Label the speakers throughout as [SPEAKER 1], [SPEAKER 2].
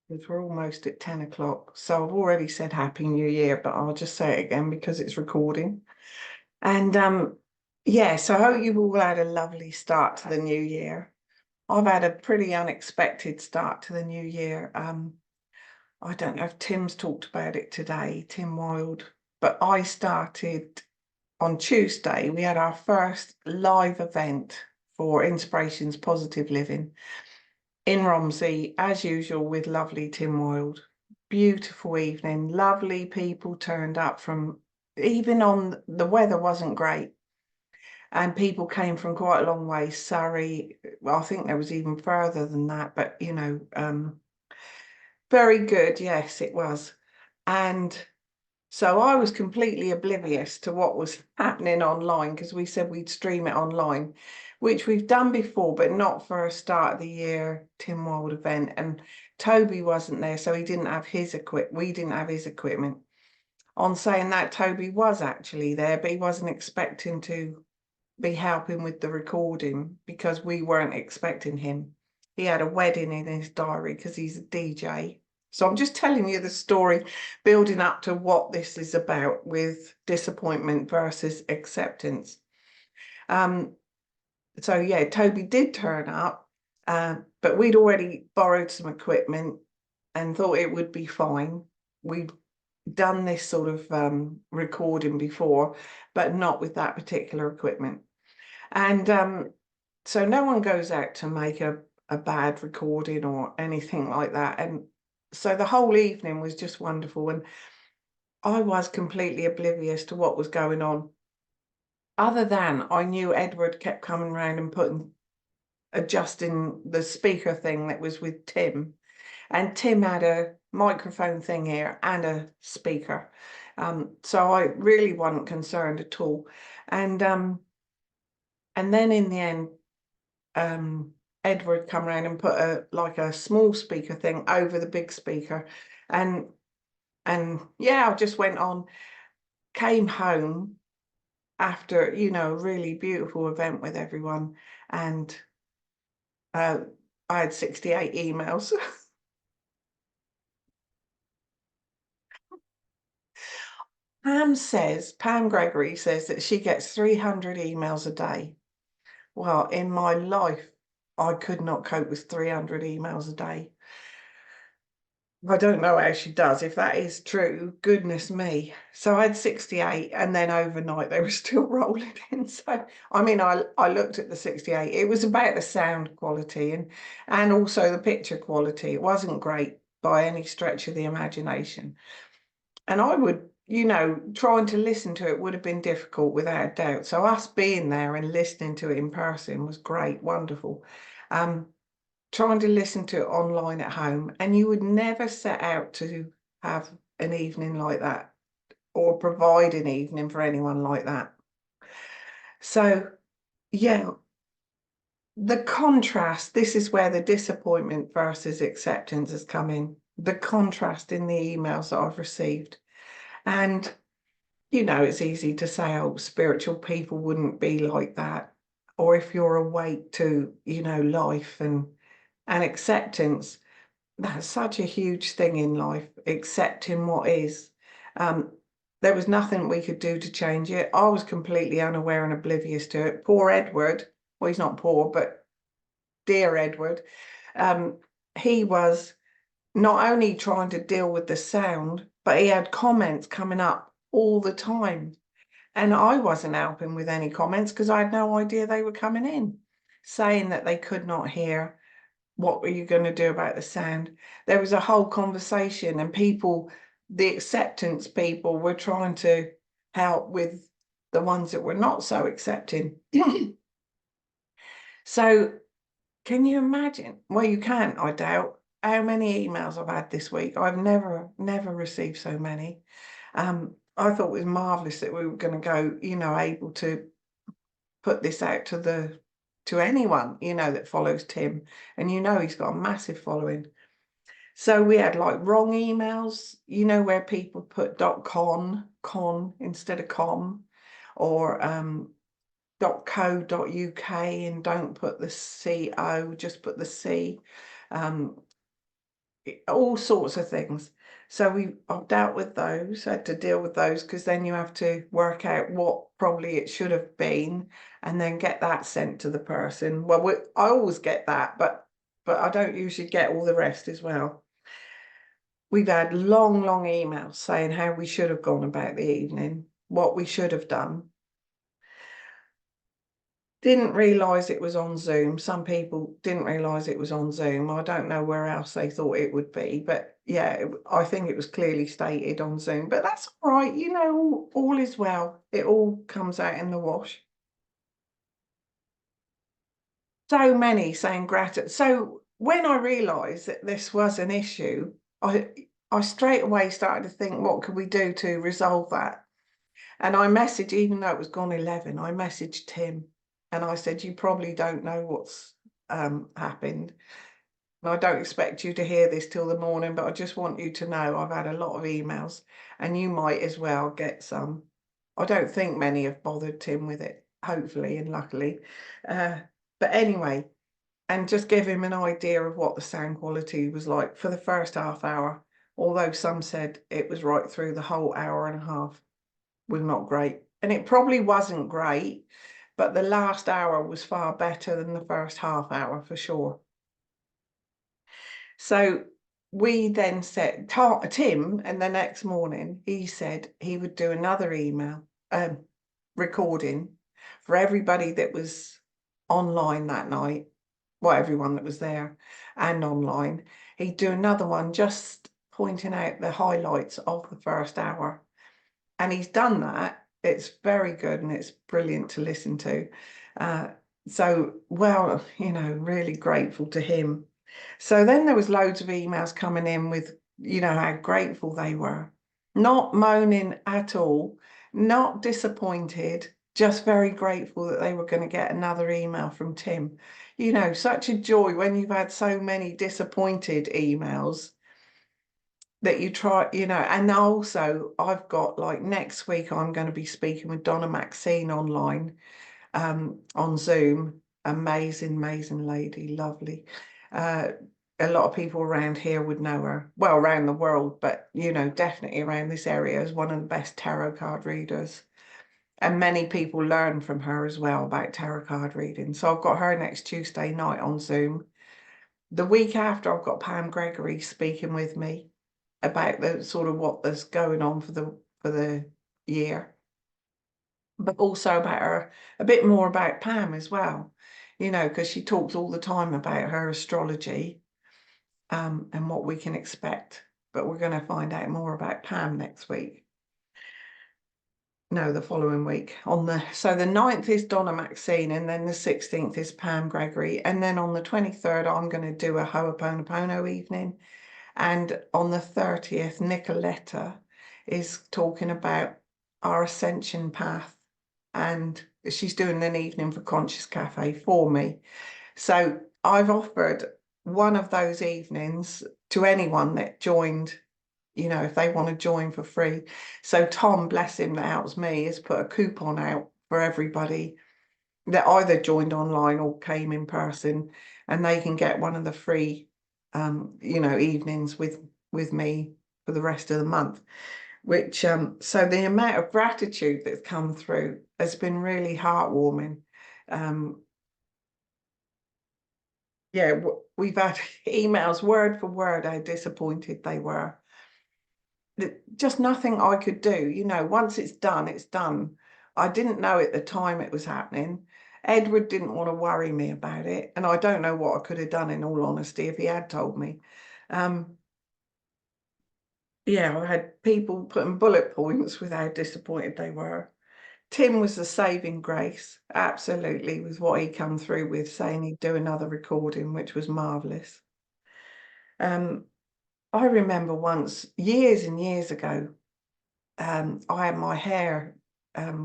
[SPEAKER 1] because we're almost at 10 o'clock. So I've already said Happy New Year, but I'll just say it again because it's recording. And yeah, so I hope you've all had a lovely start to the new year. I've had a pretty unexpected start to the new year. I don't know if Tim's talked about it today, Tim Wild, but I started on Tuesday. We had our first live event for Inspirations Positive Living in Romsey, as usual, with lovely Tim Wild. Beautiful evening, lovely people turned up from, even on the weather wasn't great, and people came from quite a long way. Surrey, well, I think there was even further than that, but you know, very good. Yes, it was. And so I was completely oblivious to what was happening online, because we said we'd stream it online, which we've done before, but not for a start of the year Tim Wild event. And Toby wasn't there, so he didn't have his we didn't have his equipment. On saying that, Toby was actually there, but he wasn't expecting to be helping with the recording because we weren't expecting him. He had a wedding in his diary because he's a DJ. So I'm just telling you the story, building up to what this is about with disappointment versus acceptance. So yeah, Toby did turn up, but we'd already borrowed some equipment and thought it would be fine. We'd done this sort of recording before, but not with that particular equipment. And so no one goes out to make a bad recording or anything like that. And so the whole evening was just wonderful. And I was completely oblivious to what was going on. Other than I knew Edward kept coming around and adjusting the speaker thing that was with Tim. And Tim had a microphone thing here and a speaker. So I really wasn't concerned at all. And then in the end, Edward come around and put a small speaker thing over the big speaker, and yeah, I just went on, came home after, you know, a really beautiful event with everyone, and I had 68 emails. Pam Gregory says that she gets 300 emails a day. Well, in my life, I could not cope with 300 emails a day. I don't know how she does. If that is true, goodness me. So I had 68, and then overnight they were still rolling in. So, I mean, I looked at the 68. It was about the sound quality and also the picture quality. It wasn't great by any stretch of the imagination. And I would, you know, trying to listen to it would have been difficult without a doubt. So us being there and listening to it in person was great, wonderful. Trying to listen to it online at home, and you would never set out to have an evening like that or provide an evening for anyone like that. So yeah, the contrast, this is where the disappointment versus acceptance has come in, the contrast in the emails that I've received. And you know, it's easy to say, oh, spiritual people wouldn't be like that, or if you're awake to, you know, life and acceptance. That's such a huge thing in life, accepting what is. There was nothing we could do to change it. I was completely unaware and oblivious to it. Poor Edward, well, he's not poor, but dear Edward, he was not only trying to deal with the sound, but he had comments coming up all the time. And I wasn't helping with any comments because I had no idea they were coming in, saying that they could not hear. What were you going to do about the sound? There was a whole conversation, and people, the acceptance people, were trying to help with the ones that were not so accepting. So can you imagine? Well, you can't, I doubt, how many emails I've had this week. I've never received so many. I thought it was marvelous that we were going to go, you know, able to put this out to anyone, you know, that follows Tim. And you know, he's got a massive following. So we had like wrong emails, you know, where people put .con instead of com, or .co.uk and don't put the CO, just put the C. all sorts of things. So I've dealt with those, had to deal with those, because then you have to work out what probably it should have been and then get that sent to the person. Well, I always get that, but I don't usually get all the rest as well. We've had long, long emails saying how we should have gone about the evening, what we should have done. Didn't realise it was on Zoom. Some people didn't realise it was on Zoom. I don't know where else they thought it would be, but yeah, I think it was clearly stated on Zoom. But that's all right, you know, all is well. It all comes out in the wash. So many saying gratitude. So when I realised that this was an issue, I straight away started to think, what could we do to resolve that? And I messaged, even though it was gone 11, I messaged Tim and I said, you probably don't know what's happened. And I don't expect you to hear this till the morning, but I just want you to know I've had a lot of emails and you might as well get some. I don't think many have bothered Tim with it, hopefully and luckily. But anyway, and just give him an idea of what the sound quality was like for the first half hour, although some said it was right through the whole hour and a half. Was not great. And it probably wasn't great, but the last hour was far better than the first half hour for sure. So we then said, Tim, and the next morning, he said he would do another email recording for everybody that was online that night. Well, everyone that was there and online. He'd do another one just pointing out the highlights of the first hour. And he's done that. It's very good and it's brilliant to listen to. So, well, you know, really grateful to him. So then there was loads of emails coming in with, you know, how grateful they were. Not moaning at all, not disappointed, just very grateful that they were going to get another email from Tim. You know, such a joy when you've had so many disappointed emails that you try, you know. And also I've got, like, next week I'm going to be speaking with Donna Maxine online on Zoom. Amazing lady, lovely. A lot of people around here would know her, well, around the world, but you know, definitely around this area, as one of the best tarot card readers. And many people learn from her as well about tarot card reading. So I've got her next Tuesday night on Zoom. The week after, I've got Pam Gregory speaking with me about the sort of what is going on for the year, but also about her, a bit more about Pam as well, you know, because she talks all the time about her astrology and what we can expect. But we're going to find out more about Pam next week. No, the following week. So the 9th is Donna Maxine, and then the 16th is Pam Gregory, and then on the 23rd I'm going to do a Ho'oponopono evening. And on the 30th, Nicoletta is talking about our ascension path, and she's doing an evening for Conscious Cafe for me. So I've offered one of those evenings to anyone that joined, you know, if they want to join for free. So Tom, bless him, that helps me, has put a coupon out for everybody that either joined online or came in person, and they can get one of the free you know, evenings with me for the rest of the month. Which so the amount of gratitude that's come through has been really heartwarming. Yeah, we've had emails word for word how disappointed they were. Just nothing I could do, you know. Once it's done, it's done. I didn't know at the time it was happening. Edward didn't want to worry me about it, and I don't know what I could have done, in all honesty, if he had told me. Yeah, I had people putting bullet points with how disappointed they were. Tim was the saving grace, absolutely, with what he come through with, saying he'd do another recording, which was marvellous. I remember once, years and years ago, I had my hair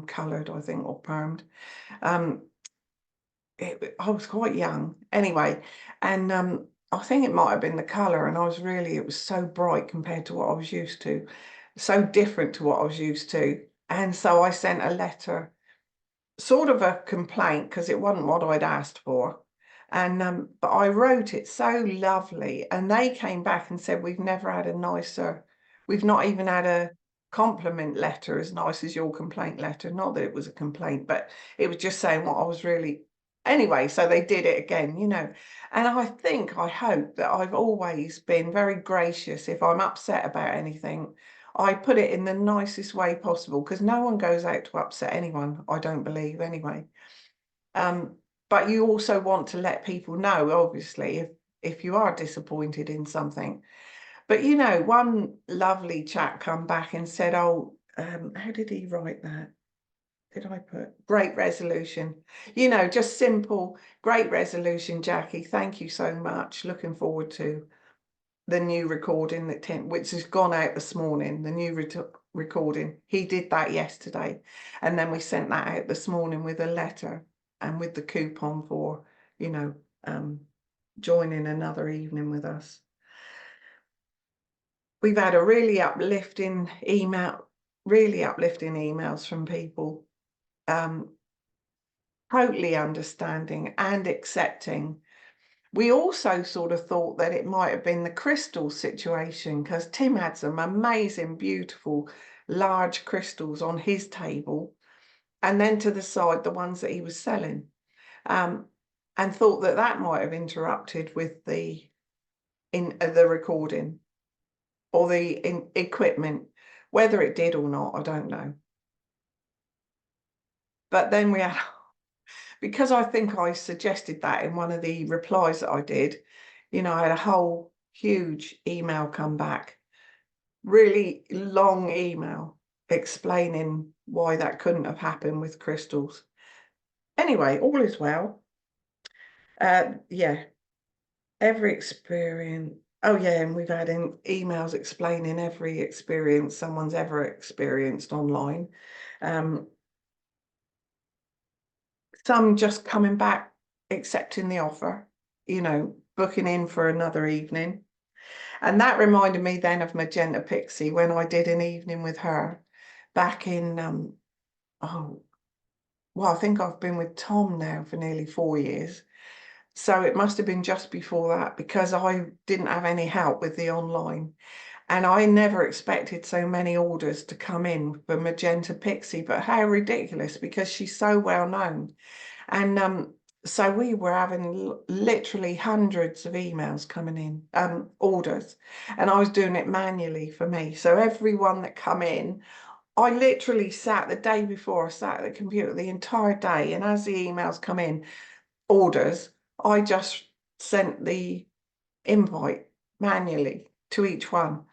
[SPEAKER 1] coloured, I think, or permed. I was quite young anyway, and I think it might have been the colour, and it was so bright compared to what I was used to, so different to what I was used to. And so I sent a letter, sort of a complaint, because it wasn't what I'd asked for, And but I wrote it so lovely, and they came back and said, we've never had a nicer, we've not even had a compliment letter as nice as your complaint letter. Not that it was a complaint, but it was just saying what I was really, anyway, so they did it again, you know. And I hope that I've always been very gracious. If I'm upset about anything, I put it in the nicest way possible, because no one goes out to upset anyone, I don't believe, anyway. But you also want to let people know, obviously, if you are disappointed in something. But you know, one lovely chap come back and said, oh, how did he write that? Did I put great resolution? You know, just simple, great resolution, Jackie. Thank you so much. Looking forward to the new recording that Tim, which has gone out this morning, the new recording. He did that yesterday. And then we sent that out this morning with a letter and with the coupon for, you know, joining another evening with us. We've had a really uplifting emails from people, totally understanding and accepting. We also sort of thought that it might have been the crystal situation, because Tim had some amazing, beautiful, large crystals on his table, and then to the side, the ones that he was selling, and thought that that might have interrupted with the recording or the equipment. Whether it did or not, I don't know. But then we had, because I think I suggested that in one of the replies that I did, you know, I had a whole huge email come back, really long email explaining why that couldn't have happened with crystals. Anyway, all is well. Yeah, every experience. Oh yeah, and we've had emails explaining every experience someone's ever experienced online. Some just coming back, accepting the offer, you know, booking in for another evening. And that reminded me then of Magenta Pixie, when I did an evening with her back in, oh, well, I think I've been with Tom now for nearly 4 years. So it must have been just before that, because I didn't have any help with the online. And I never expected so many orders to come in for Magenta Pixie, but how ridiculous, because she's so well known. And so we were having literally hundreds of emails coming in, orders, and I was doing it manually for me. So everyone that come in, I literally sat the day before, I sat at the computer the entire day, and as the emails come in, orders, I just sent the invite manually to each one.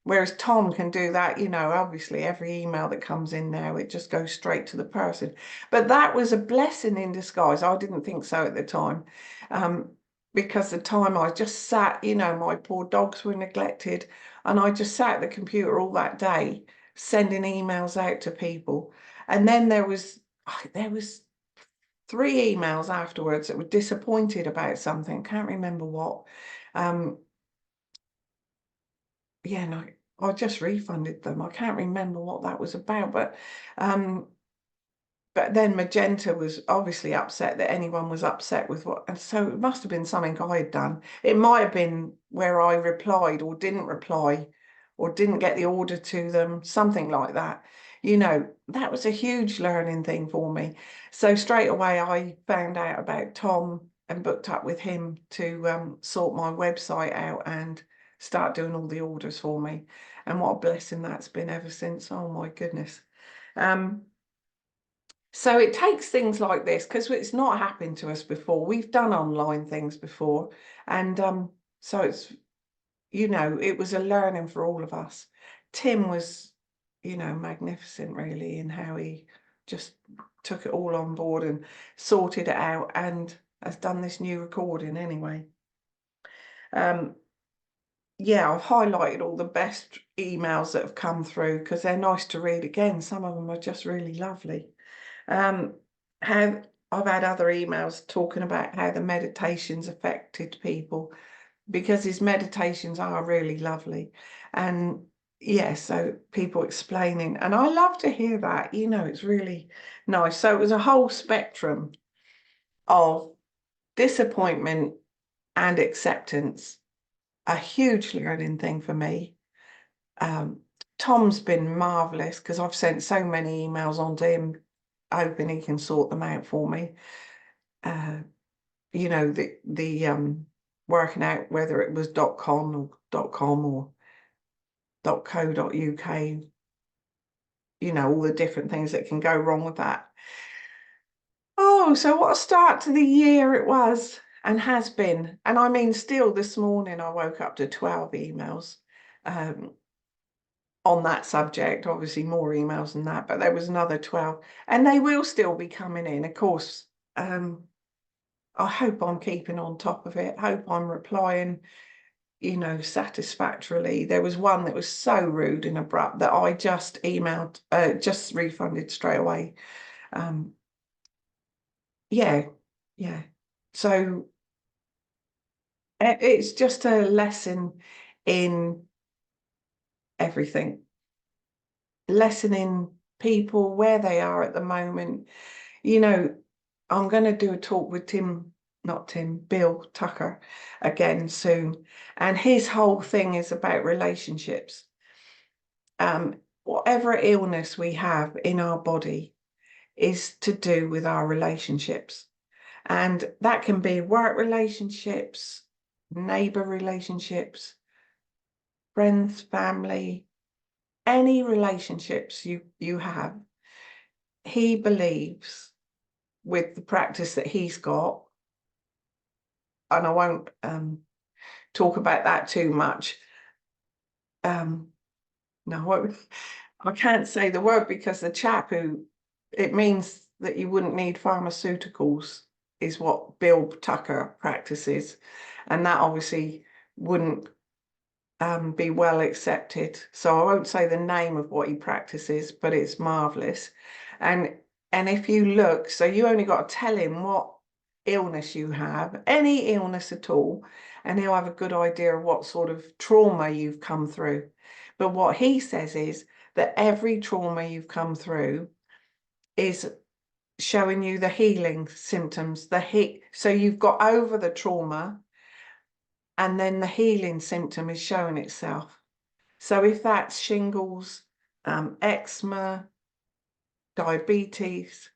[SPEAKER 1] Whereas Tom can do that, you know, obviously every email that comes in now, it just goes straight to the person. But that was a blessing in disguise. I didn't think so at the time, because the time I just sat, you know, my poor dogs were neglected, and I just sat at the computer all that day sending emails out to people. And then there was 3 emails afterwards that were disappointed about something. Can't remember what. Yeah, no, I just refunded them. I can't remember what that was about, but then Magenta was obviously upset that anyone was upset with what, and so it must have been something I had done. It might have been where I replied or didn't reply, or didn't get the order to them, something like that. You know, that was a huge learning thing for me. So straight away I found out about Tom and booked up with him to sort my website out and start doing all the orders for me. And what a blessing that's been ever since. Oh my goodness. So it takes things like this, because it's not happened to us before. We've done online things before, and so it's, you know, it was a learning for all of us. Tim was, you know, magnificent really in how he just took it all on board and sorted it out, and has done this new recording anyway. Yeah, I've highlighted all the best emails that have come through, because they're nice to read again. Some of them are just really lovely. How I've had other emails talking about how the meditations affected people, because his meditations are really lovely. And yeah, so people explaining, and I love to hear that, you know, it's really nice. So it was a whole spectrum of disappointment and acceptance, a huge learning thing for me. Tom's been marvelous because I've sent so many emails on to him, hoping he can sort them out for me. You know, the working out whether it was .com or .co.uk, you know, all the different things that can go wrong with that. Oh, so what a start to the year it was and has been. And I mean, still this morning I woke up to 12 emails on that subject, obviously more emails than that, but there was another 12 and they will still be coming in, of course. I hope I'm keeping on top of it. Hope I'm replying, you know, satisfactorily. There was one that was so rude and abrupt that I just emailed, just refunded straight away. Yeah. So it's just a lesson in everything. Lesson in people, where they are at the moment. You know, I'm going to do a talk with Bill Tucker again soon. And his whole thing is about relationships. Whatever illness we have in our body is to do with our relationships. And that can be work relationships, neighbor relationships, friends, family, any relationships you have. He believes, with the practice that he's got, and I won't talk about that too much. No, I can't say the word because the chap who, it means that you wouldn't need pharmaceuticals is what Bill Tucker practices, and that obviously wouldn't be well accepted. So I won't say the name of what he practices, but it's marvelous. And if you look, so you only got to tell him what illness you have, any illness at all, and he'll have a good idea of what sort of trauma you've come through. But what he says is that every trauma you've come through is showing you the healing symptoms, so you've got over the trauma and then the healing symptom is showing itself. So if that's shingles, eczema, diabetes,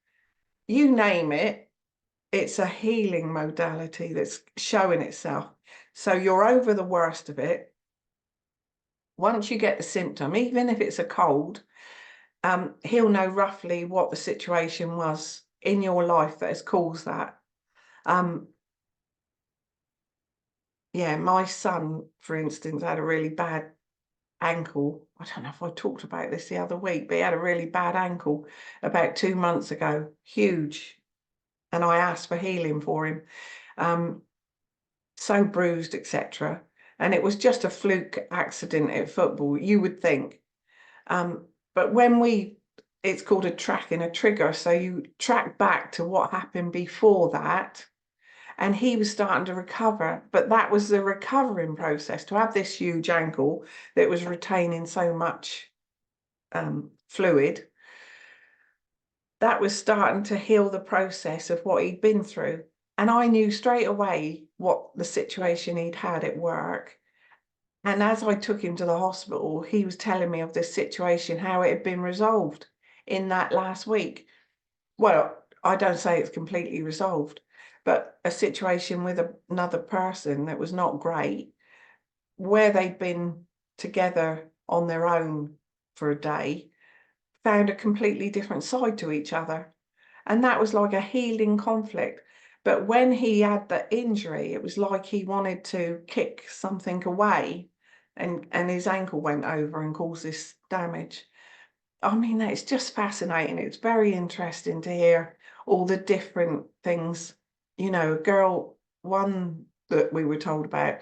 [SPEAKER 1] you name it, it's a healing modality that's showing itself. So you're over the worst of it. Once you get the symptom, even if it's a cold, he'll know roughly what the situation was in your life that has caused that. Yeah, my son, for instance, had a really bad ankle. I don't know if I talked about this the other week, but he had a really bad ankle about 2 months ago, huge. And I asked for healing for him. So bruised, etc. And it was just a fluke accident at football, you would think. But when it's called a track and a trigger. So you track back to what happened before that. And he was starting to recover, but that was the recovering process. To have this huge ankle that was retaining so much fluid, that was starting to heal the process of what he'd been through. And I knew straight away what the situation he'd had at work. And as I took him to the hospital, he was telling me of this situation, how it had been resolved in that last week. Well, I don't say it's completely resolved, but a situation with another person that was not great, where they'd been together on their own for a day, found a completely different side to each other. And that was like a healing conflict. But when he had the injury, it was like he wanted to kick something away, and his ankle went over and caused this damage. I mean, it's just fascinating. It's very interesting to hear all the different things. You know, a girl, one that we were told about,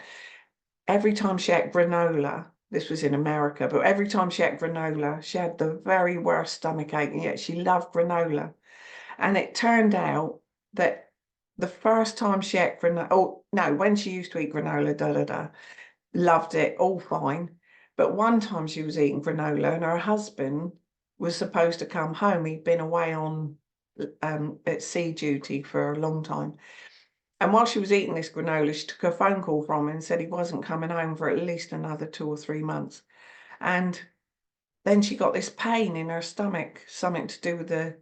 [SPEAKER 1] every time she ate granola, this was in America, but every time she ate granola, she had the very worst stomach ache, and yet she loved granola. And it turned out that the first time she ate granola, oh no, when she used to eat granola, loved it, all fine. But one time she was eating granola and her husband was supposed to come home. He'd been away on at sea duty for a long time. And while she was eating this granola, she took a phone call from him and said he wasn't coming home for at least another 2 or 3 months. And then she got this pain in her stomach, something to do with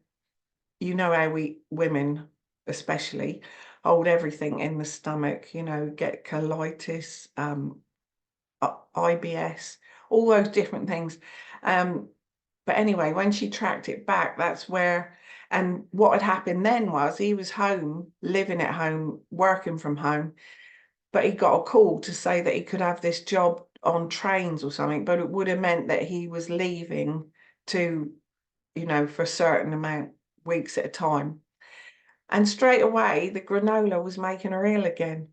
[SPEAKER 1] you know how we women especially hold everything in the stomach, you know, get colitis, IBS, all those different things. But anyway, when she tracked it back, that's where, and what had happened then was he was home, living at home, working from home, but he got a call to say that he could have this job on trains or something, but it would have meant that he was leaving to, you know, for a certain amount, weeks at a time. And straight away, the granola was making her ill again.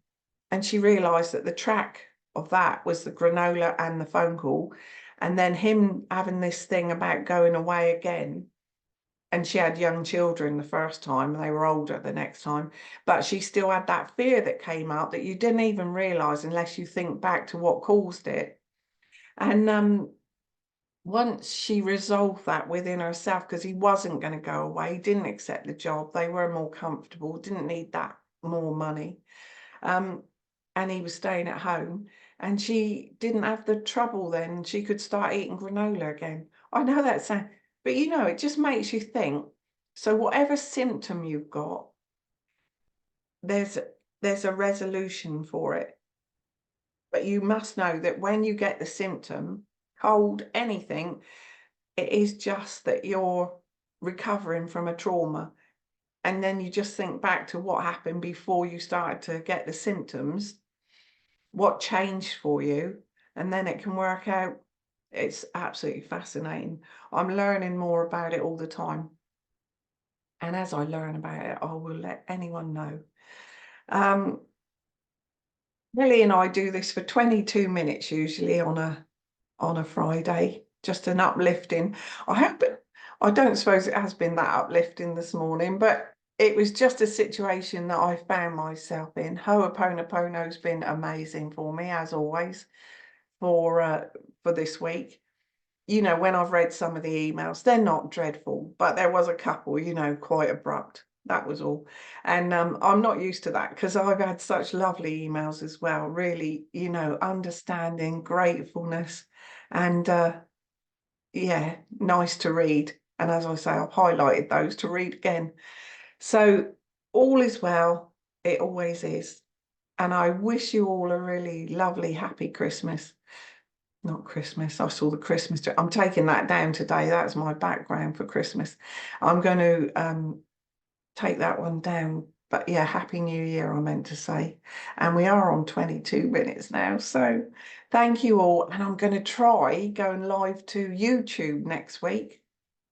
[SPEAKER 1] And she realised that the track of that was the granola and the phone call. And then him having this thing about going away again. And she had young children the first time, they were older the next time. But she still had that fear that came up that you didn't even realise unless you think back to what caused it. And once she resolved that within herself, because he wasn't going to go away, he didn't accept the job, they were more comfortable, didn't need that more money. And he was staying at home, and she didn't have the trouble then. She could start eating granola again. I know that sounds, but you know, it just makes you think. So whatever symptom you've got, there's a resolution for it. But you must know that when you get the symptom, cold, anything, it is just that you're recovering from a trauma. And then you just think back to what happened before you started to get the symptoms, what changed for you, and then it can work out. It's absolutely fascinating. I'm learning more about it all the time. And as I learn about it, I will let anyone know. Lily and I do this for 22 minutes usually on a Friday, just an uplifting. I don't suppose it has been that uplifting this morning, but it was just a situation that I found myself in. Ho'oponopono's been amazing for me, as always, for this week. You know, when I've read some of the emails, they're not dreadful, but there was a couple, you know, quite abrupt. That was all. And I'm not used to that because I've had such lovely emails as well, really, you know, understanding, gratefulness, and yeah, nice to read. And as I say, I've highlighted those to read again. So all is well. It always is. And I wish you all a really lovely, happy Christmas. Not Christmas. I saw the Christmas tree. I'm taking that down today. That's my background for Christmas. I'm going to take that one down. But yeah, Happy New Year, I meant to say. And we are on 22 minutes now. So thank you all. And I'm going to try going live to YouTube next week.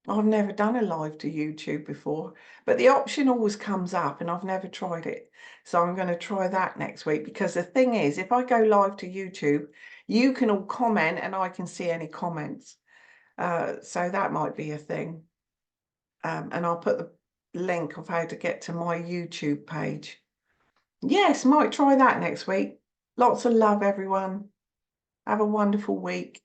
[SPEAKER 1] I've never done a live to YouTube before, but the option always comes up and I've never tried it. So I'm going to try that next week, because the thing is, if I go live to YouTube, you can all comment and I can see any comments. So that might be a thing. And I'll put the link of how to get to my YouTube page. Yes, might try that next week. Lots of love, everyone. Have a wonderful week.